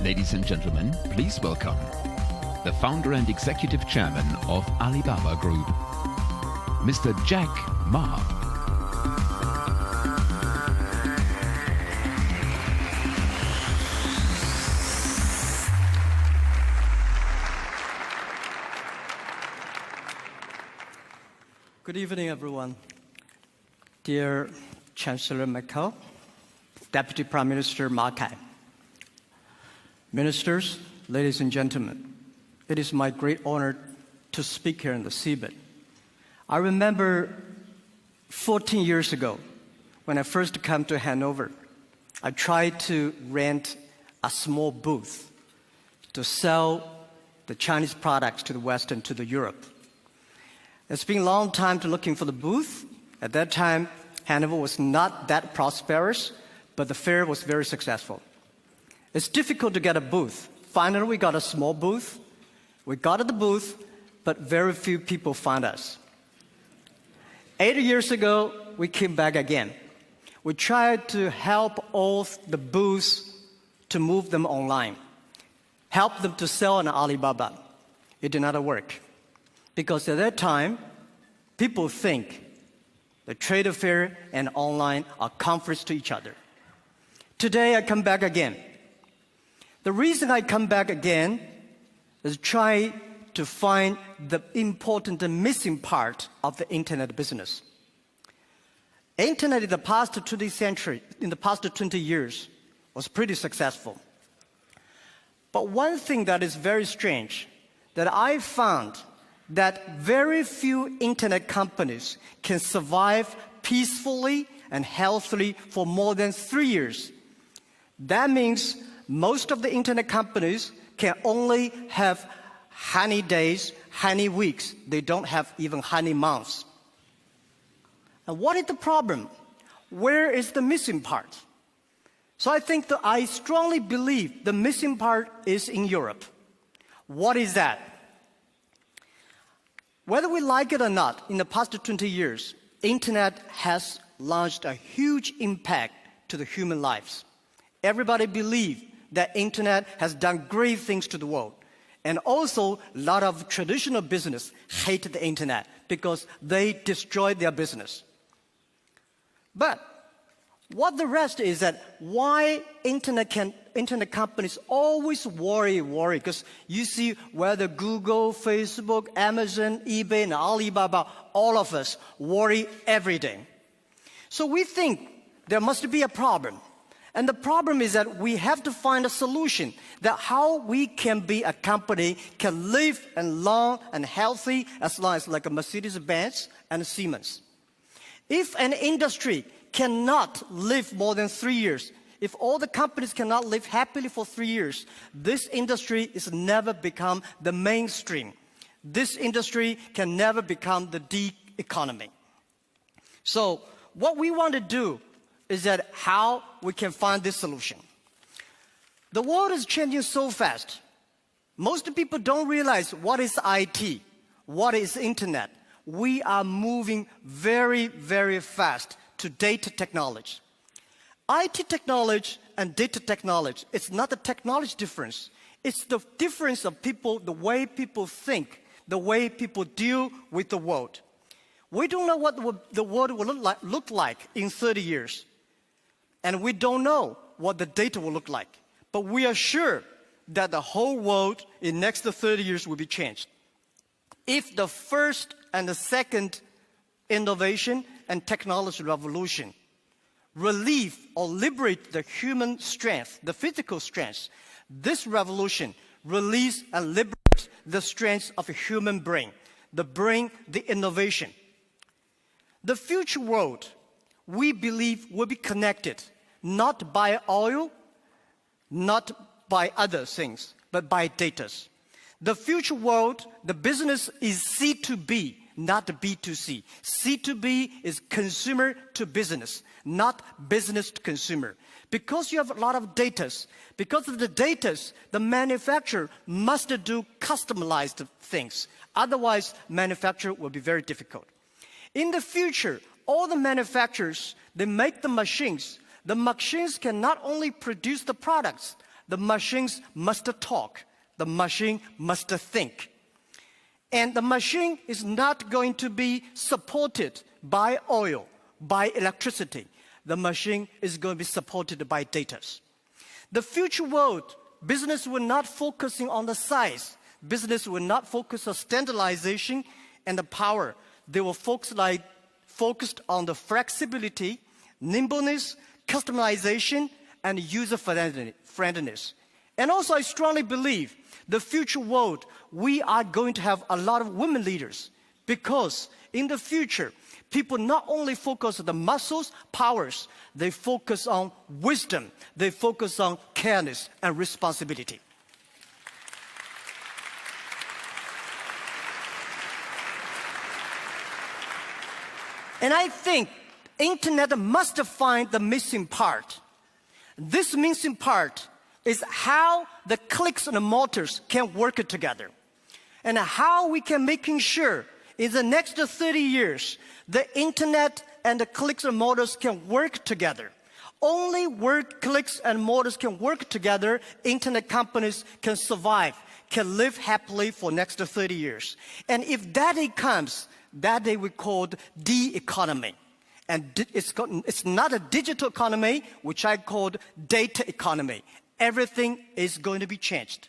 Ladies and gentlemen, please welcome the founder and executive chairman of Alibaba Group, Mr. Jack Ma. Good evening, everyone. Dear Chancellor Merkel, Deputy Prime Minister Ma Kai, ministers, ladies and gentlemen, it is my great honor to speak here in the seabed. I remember 14 years ago, when I first came to Hanover, I tried to rent a small booth to sell the Chinese products to the West and to the Europe. It's been a long time to looking for the booth. At that time, Hanover was not that prosperous, but the fair was very successful. It's difficult to get a booth. Finally, we got a small booth. We got at the booth, but very few people found us. 8 years ago, we came back again. We tried to help all the booths to move them online, help them to sell on Alibaba. It did not work. Because at that time, people think the trade fair and online are conflicts to each other. Today, I come back again. The reason I come back again is try to find the important and missing part of the internet business. Internet in the past 20 years, was pretty successful. But one thing that is very strange, that I found that very few internet companies can survive peacefully and healthily for more than 3 years. That means most of the internet companies can only have honey days, honey weeks. They don't have even honey months. And what is the problem? Where is the missing part? So I strongly believe the missing part is in Europe. What is that? Whether we like it or not, in the past 20 years, internet has launched a huge impact to the human lives. Everybody believes that internet has done great things to the world. And also, a lot of traditional business hate the internet because they destroy their business. But what the rest is that why internet companies always worry, because you see whether Google, Facebook, Amazon, eBay, and Alibaba, all of us worry every day. So we think there must be a problem. And the problem is that we have to find a solution that how we can be a company can live and long and healthy as long as like a Mercedes-Benz and a Siemens. If an industry cannot live more than 3 years, if all the companies cannot live happily for 3 years, this industry is never become the mainstream. This industry can never become the D economy. So what we want to do is that how we can find this solution. The world is changing so fast. Most people don't realize what is IT, what is internet. We are moving very, very fast to data technology. IT technology and data technology, it's not a technology difference. It's the difference of people, the way people think, the way people deal with the world. We don't know what the world will look like in 30 years. And we don't know what the data will look like. But we are sure that the whole world in the next 30 years will be changed. If the first and the second innovation and technology revolution relieve or liberate the human strength, the physical strength, this revolution release and liberate the strength of a human brain, the innovation. The future world, we believe, will be connected, not by oil, not by other things, but by data. The future world, the business is C2B, not B2C. C2B is consumer to business, not business to consumer. Because you have a lot of data, because of the data, the manufacturer must do customized things. Otherwise, manufacture will be very difficult. In the future, all the manufacturers, they make the machines. The machines can not only produce the products the machines must talk. The machine must think. And the machine is not going to be supported by oil, by electricity. The machine is going to be supported by data. The future world, business will not focusing on the size. Business will not focus on standardization and the power. They will focused on the flexibility, nimbleness, customization, and user-friendliness. And also, I strongly believe the future world, we are going to have a lot of women leaders, because in the future, people not only focus on the muscles, powers, they focus on wisdom, they focus on careness and responsibility. And I think internet must find the missing part. This missing part is how the clicks and the motors can work together, and how we can making sure in the next 30 years, the internet and the clicks and motors can work together. Only where clicks and motors can work together, internet companies can survive, can live happily for next 30 years. And if that day comes, that day we called the economy. And it's not a digital economy, which I called data economy. Everything is going to be changed.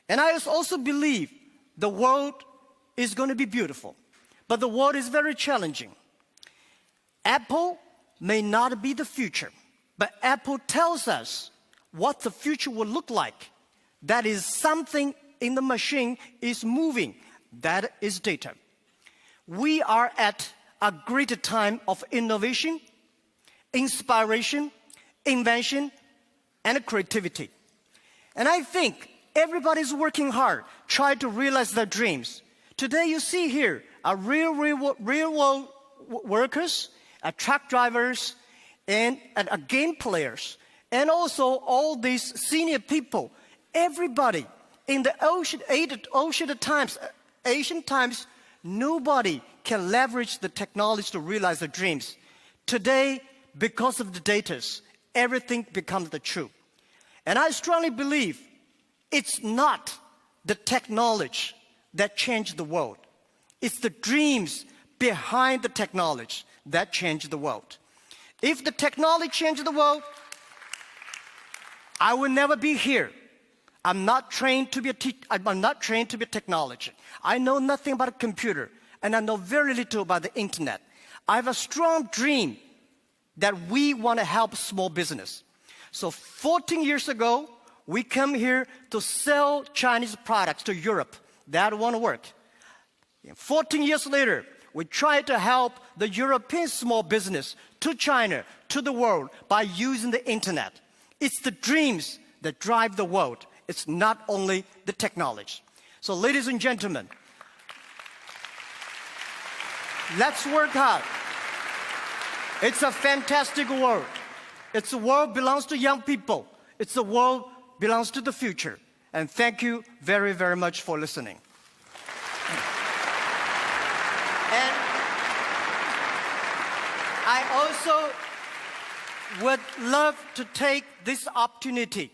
And I also believe the world is going to be beautiful, but the world is very challenging. Apple may not be the future, but Apple tells us what the future will look like. That is something in the machine is moving. That is data. We are at a great time of innovation, inspiration, invention, and creativity. And I think everybody's working hard, trying to realize their dreams. Today you see here are real world workers, truck drivers, and game players, and also all these senior people. Everybody in the ancient times, nobody can leverage the technology to realize their dreams. Today, because of the data, everything becomes the truth. And I strongly believe it's not the technology that changed the world. It's the dreams behind the technology that changed the world. If the technology changed the world, I will never be here. I'm not trained to be I'm not trained to be a technology. I know nothing about a computer, and I know very little about the internet. I have a strong dream that we want to help small business. So 14 years ago, we come here to sell Chinese products to Europe. That won't work. 14 years later, we try to help the European small business to China, to the world, by using the internet. It's the dreams that drive the world. It's not only the technology. So ladies and gentlemen, let's work hard. It's a fantastic world. It's a world belongs to young people. It's a world belongs to the future. And thank you very, very much for listening. And I also would love to take this opportunity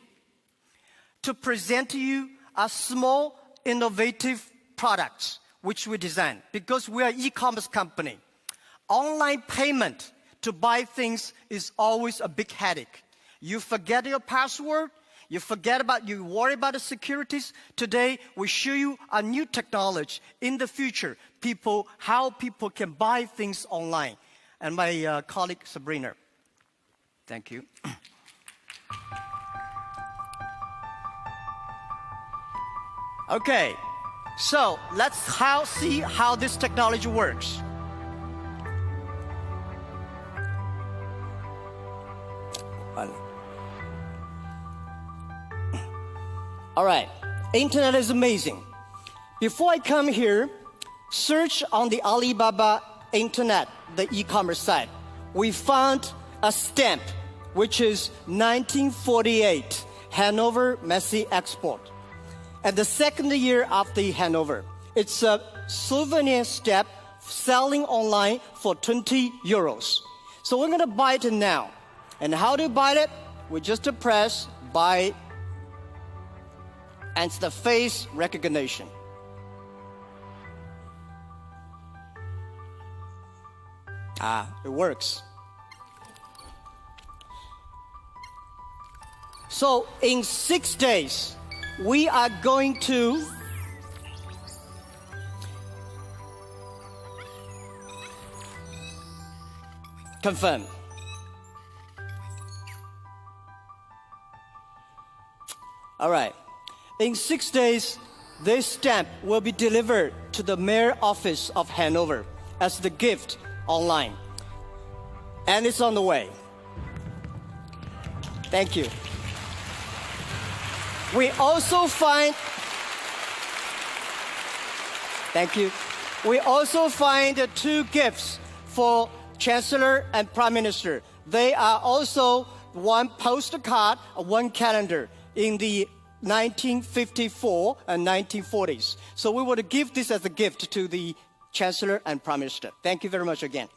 to present to you a small, innovative products which we design, because we are an e-commerce company. Online payment to buy things is always a big headache. You forget your password, you worry about the securities. Today, we show you a new technology in the future, how people can buy things online. And my colleague, Sabrina. Thank you. Okay, so let's see how this technology works. All right, internet is amazing. Before I come here, search on the Alibaba internet, the e-commerce site. We found a stamp, which is 1948, Hanover Messe Export. And the second year after Hanover. It's a souvenir stamp selling online for 20 euros. So we're gonna buy it now. And how to buy it? We just press buy and it's the face recognition. It works. So in 6 days, we are going to confirm. All right. In 6 days, this stamp will be delivered to the mayor office of Hanover as the gift online. And it's on the way. Thank you. We also find, thank you. We also find 2 gifts for Chancellor and Prime Minister. They are also 1 postcard, 1 calendar in the 1954 and 1940s. So we want to give this as a gift to the Chancellor and Prime Minister. Thank you very much again.